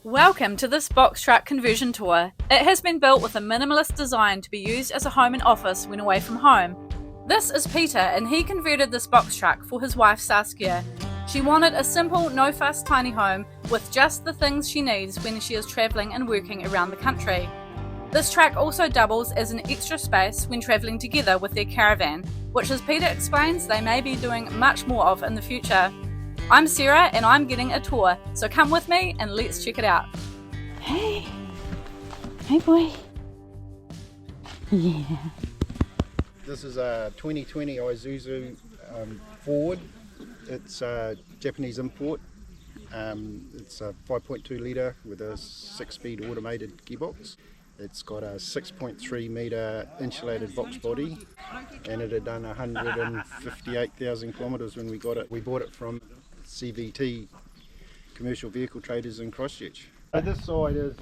Welcome to this box truck conversion tour. It has been built with a minimalist design to be used as a home and office when away from home. This is Peter, and he converted this box truck for his wife Saskia. She wanted a simple, no-fuss tiny home with just the things she needs when she is travelling and working around the country. This truck also doubles as an extra space when travelling together with their caravan, which, as Peter explains, they may be doing much more of in the future. I'm Sarah and I'm getting a tour, so come with me and let's check it out. Hey boy. Yeah. This is a 2020 Isuzu Forward. It's a Japanese import. It's a 5.2 litre with a 6-speed automated gearbox. It's got a 6.3 metre insulated box body, and it had done 158,000 kilometres when we got it. We bought it from CVT, Commercial Vehicle Traders in Christchurch. This side is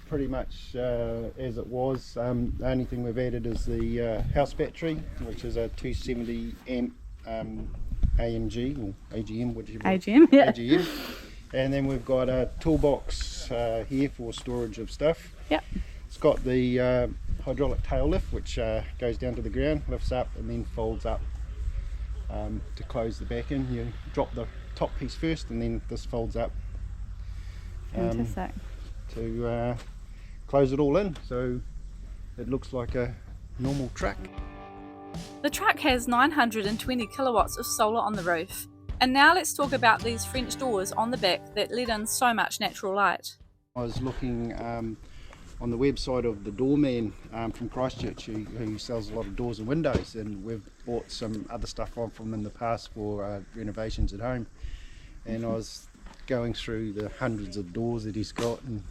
pretty much as it was. The only thing we've added is the house battery, which is a 270 amp AMG or AGM, whichever. AGM, yeah. AGM. And then we've got a toolbox here for storage of stuff. Yep. It's got the hydraulic tail lift, which goes down to the ground, lifts up and then folds up to close the back in. You drop the top piece first and then this folds up Fantastic. to close it all in, so it looks like a normal truck. The truck has 920 kilowatts of solar on the roof. And now let's talk about these French doors on the back that let in so much natural light. I was looking on the website of the doorman from Christchurch who sells a lot of doors and windows, and we've bought some other stuff on from in the past for renovations at home, and I was going through the hundreds of doors that he's got, and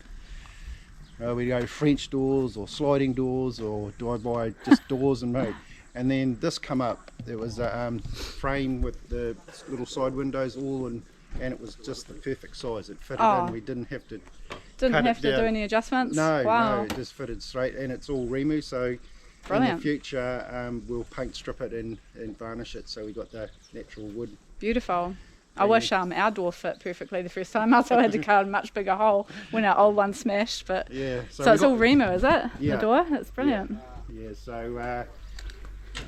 we go French doors or sliding doors, or do I buy just doors and make. And then this come up, it was a frame with the little side windows all in, and it was just the perfect size. It fitted in, we didn't have to do any adjustments? No, wow. no, it just fitted straight, and it's all Remu, so Brilliant. in the future we'll paint strip it and varnish it, so we got the natural wood. Beautiful. I wish our door fit perfectly the first time. I also had to cut a much bigger hole when our old one smashed, but Yeah, so it's all Remu, is it? Yeah. The door? It's brilliant. Yeah, so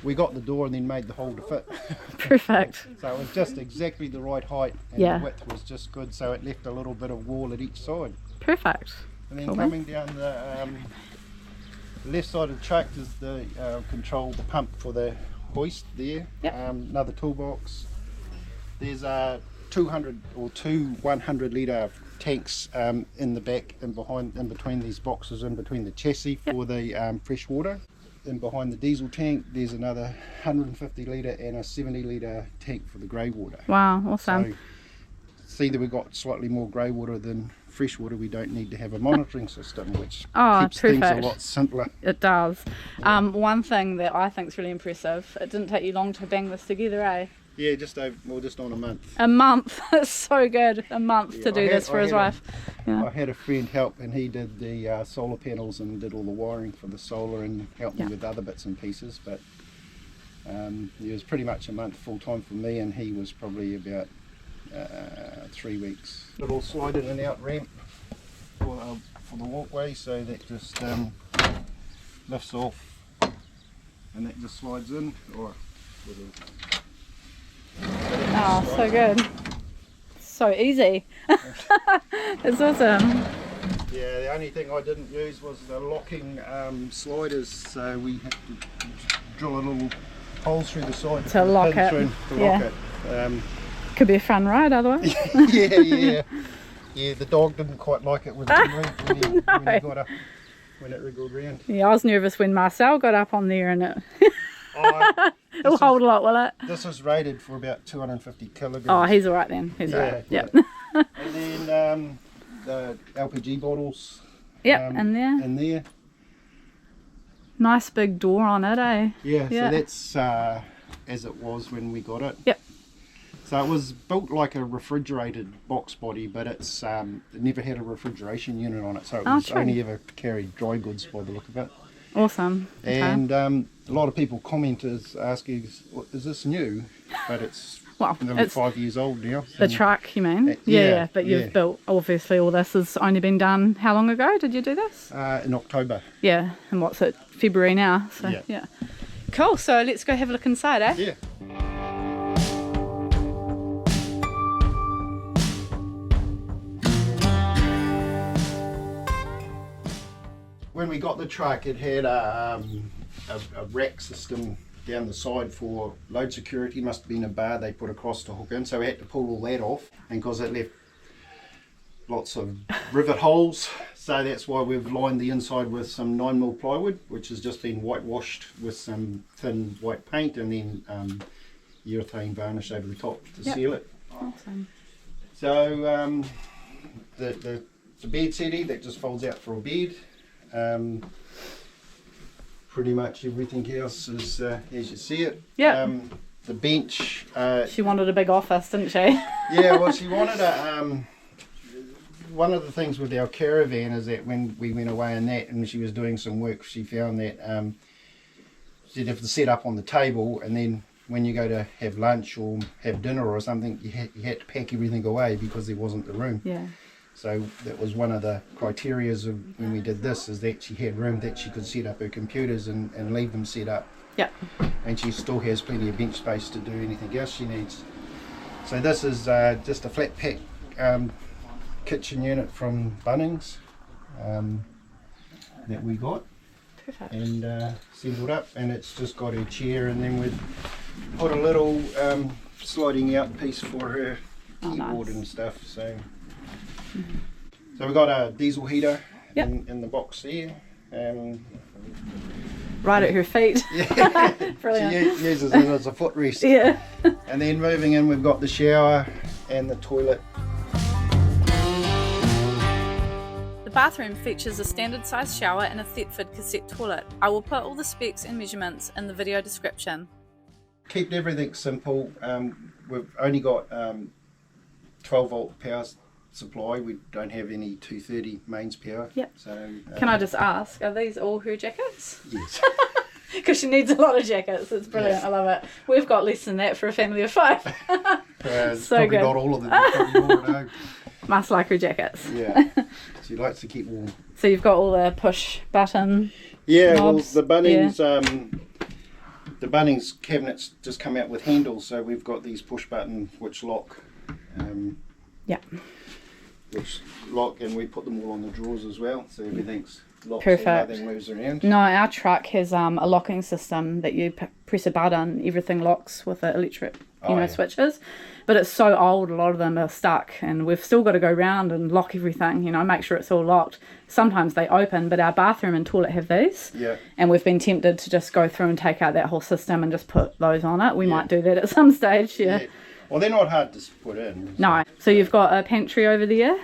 we got the door and then made the hole to fit. Perfect. So it was just exactly the right height, and Yeah. the width was just good, so it left a little bit of wall at each side. Perfect. And then Cool, coming down the left side of the truck is the control, the pump for the hoist there. Yep. Another toolbox. There's 200 or two 100 litre tanks in the back and behind, in between these boxes, in between the chassis for the fresh water. And behind the diesel tank there's another 150 litre and a 70 litre tank for the grey water. Wow, awesome. So see that we've got slightly more grey water than fresh water. We don't need to have a monitoring system, which keeps things a perfect. lot simpler. It does. One thing that I think is really impressive, it didn't take you long to bang this together, eh? Yeah, just on a month. A month. It's so good. A month to do this for his wife. I had a friend help, and he did the solar panels and did all the wiring for the solar and helped me with other bits and pieces, but it was pretty much a month full time for me, and he was probably about 3 weeks. Little slide in and out ramp for the walkway, so that just lifts off and that just slides in. Oh, so good. So easy. It's awesome. Yeah, the only thing I didn't use was the locking sliders, so we had to drill a little holes through the side To lock it. to lock it. Could be a fun ride otherwise. Yeah. The dog didn't quite like it when it wriggled round. Yeah, I was nervous when Marcel got up on there, and it'll This hold a lot, will it? This is rated for about 250 kilograms. Oh, he's all right then. He's all right. Yep. And then the LPG bottles. Yep, and there. In there. Nice big door on it, eh? Yeah. Yeah. So that's as it was when we got it. Yep. So it was built like a refrigerated box body, but it never had a refrigeration unit on it, so it was true. only ever carried dry goods by the look of it. Awesome. Okay. And a lot of people commenters asking, is this new? But it's Well, nearly it's 5 years old now. the truck, you mean? Yeah. But you've built, obviously, all this has only been done. How long ago did you do this? In October. Yeah. And what's it? February now. So Yeah. Cool. So let's go have a look inside, eh? Yeah. When we got the truck, it had a rack system down the side for load security. Must have been a bar they put across to hook in, so we had to pull all that off, and because it left lots of rivet holes, so that's why we've lined the inside with some 9mm plywood, which has just been whitewashed with some thin white paint, and then urethane varnish over the top to seal it. Awesome. So the bed settee that just folds out for a bed. Pretty much everything else is as you see it. Yeah. The bench. She wanted a big office, didn't she? Yeah, well, she wanted a. One of the things with our caravan is that when we went away in that, and she was doing some work, she found that she'd have to set up on the table, and then when you go to have lunch or have dinner or something, you had to pack everything away because there wasn't the room. Yeah. So that was one of the criterias of when we did this, is that she had room that she could set up her computers and leave them set up. Yeah. And she still has plenty of bench space to do anything else she needs. So this is just a flat pack kitchen unit from Bunnings that we got. Perfect. And assembled up, and it's just got her chair, and then we've put a little sliding out piece for her keyboard and stuff. So we've got a diesel heater in the box there. Right at her feet. Yeah. Brilliant. She uses it as a footrest. Yeah. And then moving in, we've got the shower and the toilet. The bathroom features a standard size shower and a Thetford cassette toilet. I will put all the specs and measurements in the video description. Kept everything simple. We've only got 12 volt power supply. We don't have any 230 mains power. Yep. So Can I just ask, are these all her jackets? Yes. Because she needs a lot of jackets. It's brilliant. Yes. I love it. We've got less than that for a family of 5. So probably good. not all of them. Probably more at home. Must like her jackets. Yeah. She likes to keep warm. So you've got all the push button. Yeah. knobs. Well, the Bunnings. The Bunnings cabinets just come out with handles, so we've got these push button which lock. Yeah. Which lock, and we put them all on the drawers as well, so everything's locked. Perfect. So nothing moves around. No, our truck has a locking system that you press a button, everything locks with the electric, switches. But it's so old, a lot of them are stuck, and we've still got to go round and lock everything, make sure it's all locked. Sometimes they open, but our bathroom and toilet have these. Yeah. And we've been tempted to just go through and take out that whole system and just put those on it. We might do that at some stage, yeah. Well, they're not hard to put in. No. So you've got a pantry over there?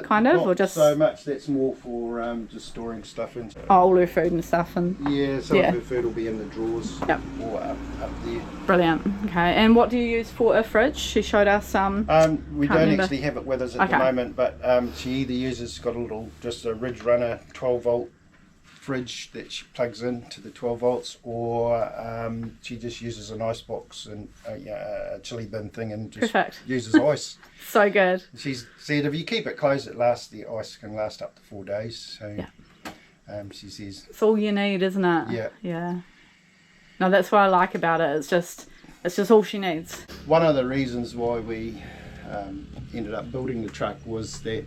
Kind of, not or just so much. That's more for just storing stuff in. Oh, all her food and stuff. And Yeah, some of her food will be in the drawers. Yep. Or up there. Brilliant. Okay. And what do you use for a fridge? She showed us some. We don't remember. actually have it with us at the moment, but she either uses just a Ridge Runner 12 volt fridge that she plugs in to the 12 volts, or she just uses an ice box and a chili bin thing and just uses ice. So good. She's said if you keep it closed, the ice can last up to 4 days. So she says it's all you need, isn't it? Yeah. Yeah. No, that's what I like about it. It's just all she needs. One of the reasons why we ended up building the truck was that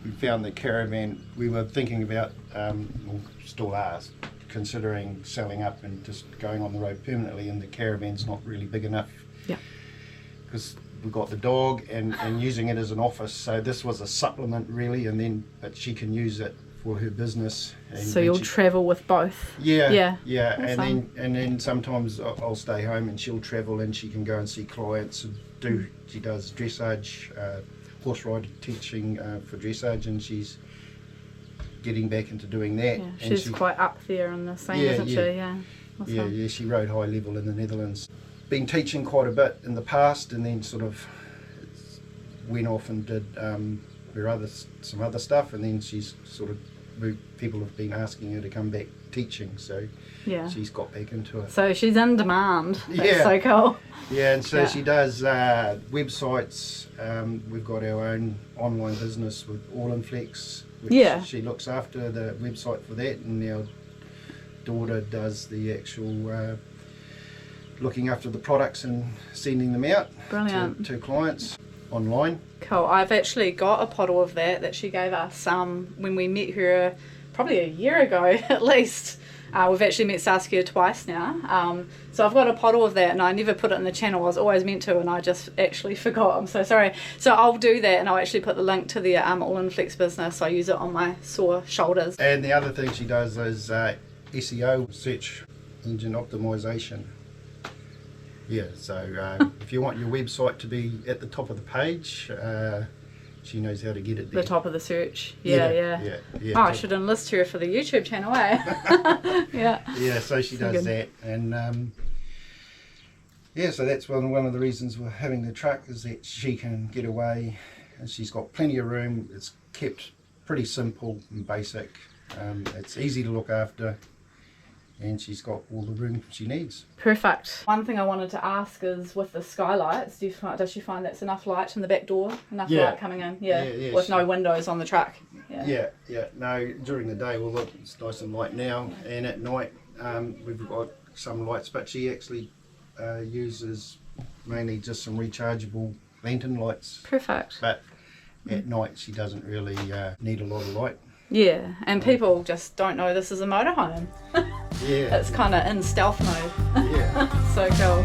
we found the caravan. We were thinking about, still are, considering selling up and just going on the road permanently, and the caravan's not really big enough. Yeah. Because we've got the dog and using it as an office, so this was a supplement really, but she can use it for her business. And so you'll travel with both. Yeah. Awesome. And then sometimes I'll stay home and she'll travel, and she can go and see clients and she does dressage, horse riding, teaching for dressage, and she's getting back into doing that. Yeah, and she's quite up there in the scene, isn't she? Yeah. Awesome. Yeah, she rode high level in the Netherlands. Been teaching quite a bit in the past, and then sort of went off and did some other stuff, and then she's sort of people have been asking her to come back teaching, so Yeah. she's got back into it. So she's in demand. That's Yeah. so cool. Yeah, and so Yeah. she does websites. We've got our own online business with All in Flex, which Yeah. she looks after the website for that, and our daughter does the actual looking after the products and sending them out Brilliant. to clients online. Cool. I've actually got a bottle of that she gave us when we met her probably a year ago at least. We've actually met Saskia twice now. So I've got a bottle of that, and I never put it in the channel. I was always meant to, and I just actually forgot. I'm so sorry. So I'll do that, and I'll actually put the link to the All in Flex business. I use it on my sore shoulders. And the other thing she does is SEO, search engine optimization. Yeah, so if you want your website to be at the top of the page, she knows how to get it there. The top of the search. Yeah. Oh, I should enlist her for the YouTube channel, eh? Yeah. Yeah, so she does that, and yeah, so that's one of the reasons we're having the truck, is that she can get away, and she's got plenty of room. It's kept pretty simple and basic. It's easy to look after, and she's got all the room she needs. Perfect. One thing I wanted to ask is, with the skylights, does she find that's enough light in the back door? Enough light coming in? Yeah, with no windows on the truck? Yeah. No, during the day, well, look, it's nice and light now, and at night we've got some lights, but she actually uses mainly just some rechargeable lantern lights. Perfect. But at night she doesn't really need a lot of light. Yeah, and people just don't know this is a motorhome. Yeah. It's kind of in stealth mode. Yeah. So cool.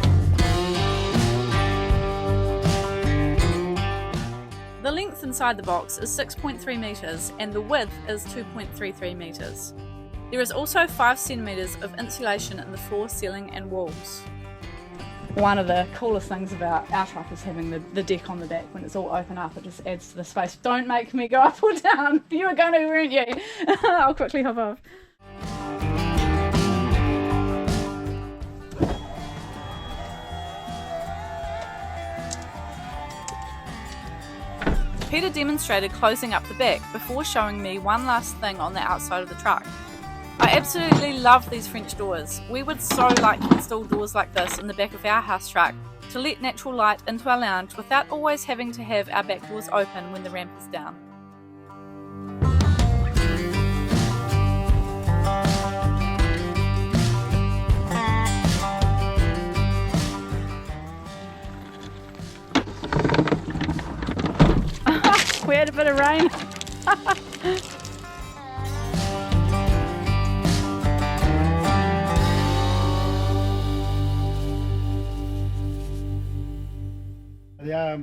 The length inside the box is 6.3 metres and the width is 2.33 metres. There is also 5 centimetres of insulation in the floor, ceiling and walls. One of the coolest things about our truck is having the deck on the back. When it's all open up, it just adds to the space. Don't make me go up or down. You were going to, weren't you? I'll quickly hop off. Peter demonstrated closing up the back before showing me one last thing on the outside of the truck. I absolutely love these French doors. We would so like to install doors like this in the back of our house truck to let natural light into our lounge without always having to have our back doors open when the ramp is down. We had a bit of rain.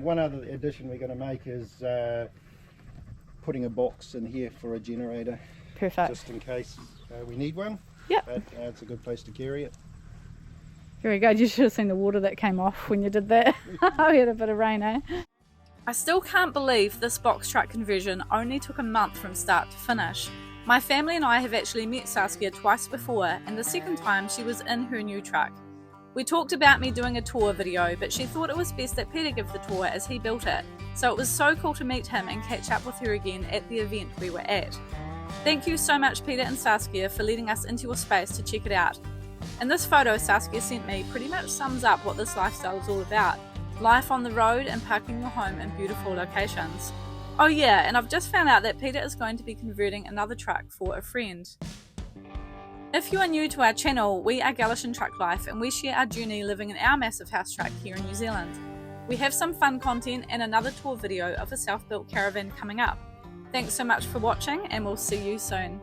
One other addition we're going to make is putting a box in here for a generator. Perfect. Just in case we need one. Yep. But it's a good place to carry it. Very good. You should have seen the water that came off when you did that. We had a bit of rain, eh? I still can't believe this box truck conversion only took a month from start to finish. My family and I have actually met Saskia twice before, and the second time she was in her new truck. We talked about me doing a tour video, but she thought it was best that Peter give the tour as he built it, so it was so cool to meet him and catch up with her again at the event we were at. Thank you so much, Peter and Saskia, for letting us into your space to check it out. And this photo Saskia sent me pretty much sums up what this lifestyle is all about. Life on the road and parking your home in beautiful locations. Oh yeah, and I've just found out that Peter is going to be converting another truck for a friend. If you are new to our channel, we are Gaelish Truck Life and we share our journey living in our massive house truck here in New Zealand. We have some fun content and another tour video of a self-built caravan coming up. Thanks so much for watching and we'll see you soon.